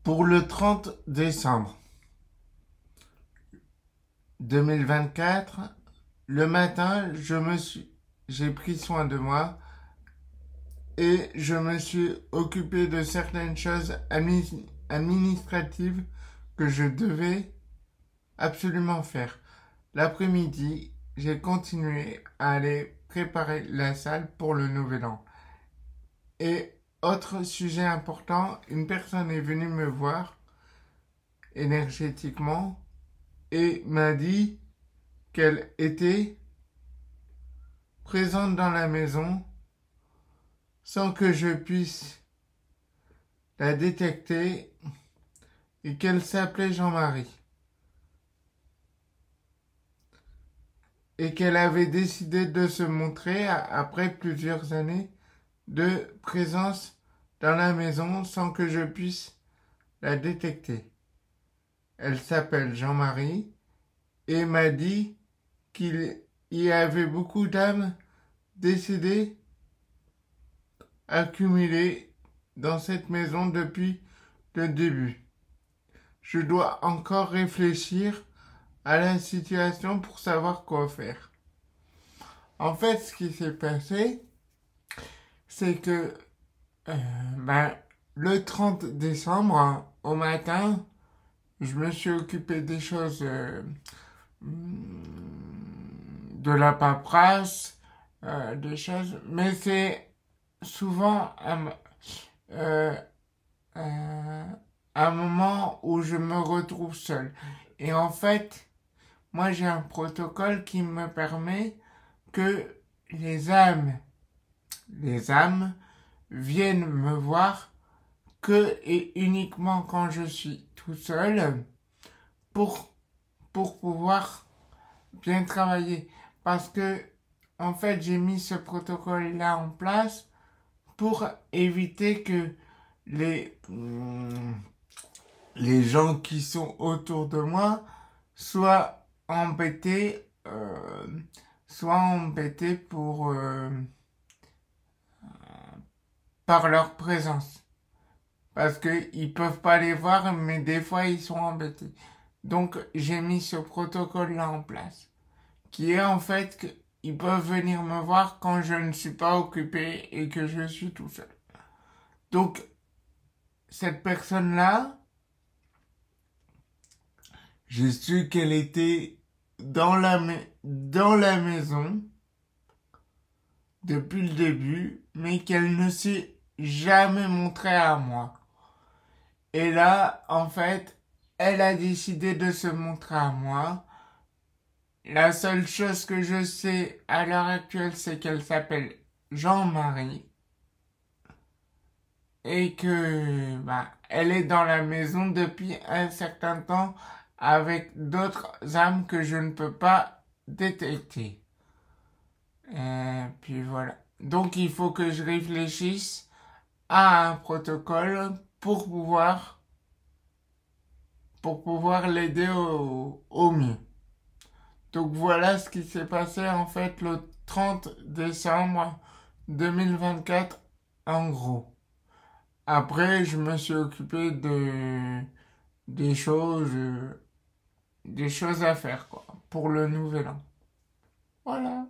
Pour le 30 décembre 2024, le matin, j'ai pris soin de moi et je me suis occupé de certaines choses administratives que je devais absolument faire. L'après-midi, j'ai continué à aller préparer la salle pour le nouvel an. Et autre sujet important, une personne est venue me voir énergétiquement et m'a dit qu'elle était présente dans la maison sans que je puisse la détecter et qu'elle s'appelait Jean-Marie et qu'elle avait décidé de se montrer après plusieurs années de présence dans la maison sans que je puisse la détecter. Elle s'appelle Jean-Marie et m'a dit qu'il y avait beaucoup d'âmes décédées accumulées dans cette maison depuis le début. Je dois encore réfléchir à la situation pour savoir quoi faire. En fait, ce qui s'est passé, c'est que euh, ben, le 30 décembre, au matin, je me suis occupé des choses de la paperasse, des choses, mais c'est souvent euh, euh, un moment où je me retrouve seul. Et en fait, moi j'ai un protocole qui me permet que les âmes, les âmes viennent me voir que et uniquement quand je suis tout seul pour, pour pouvoir bien travailler. Parce que, en fait, j'ai mis ce protocole-là en place pour éviter que les, les gens qui sont autour de moi soient embêtés, par leur présence. Parce qu'ils peuvent pas les voir, mais des fois ils sont embêtés. Donc j'ai mis ce protocole-là en place, qui est en fait qu'ils peuvent venir me voir quand je ne suis pas occupé et que je suis tout seul. Donc cette personne-là, j'ai su qu'elle était dans la maison depuis le début, mais qu'elle ne s'est jamais montrée à moi. Et là, en fait, elle a décidé de se montrer à moi. La seule chose que je sais à l'heure actuelle, c'est qu'elle s'appelle Jean-Marie et que elle est dans la maison depuis un certain temps avec d'autres âmes que je ne peux pas détecter. Et puis voilà. Donc il faut que je réfléchisse à un protocole pour pouvoir l'aider au mieux. Donc voilà ce qui s'est passé en fait le 30 décembre 2024 en gros. Après, je me suis occupé des choses, des choses à faire quoi, pour le nouvel an. Voilà.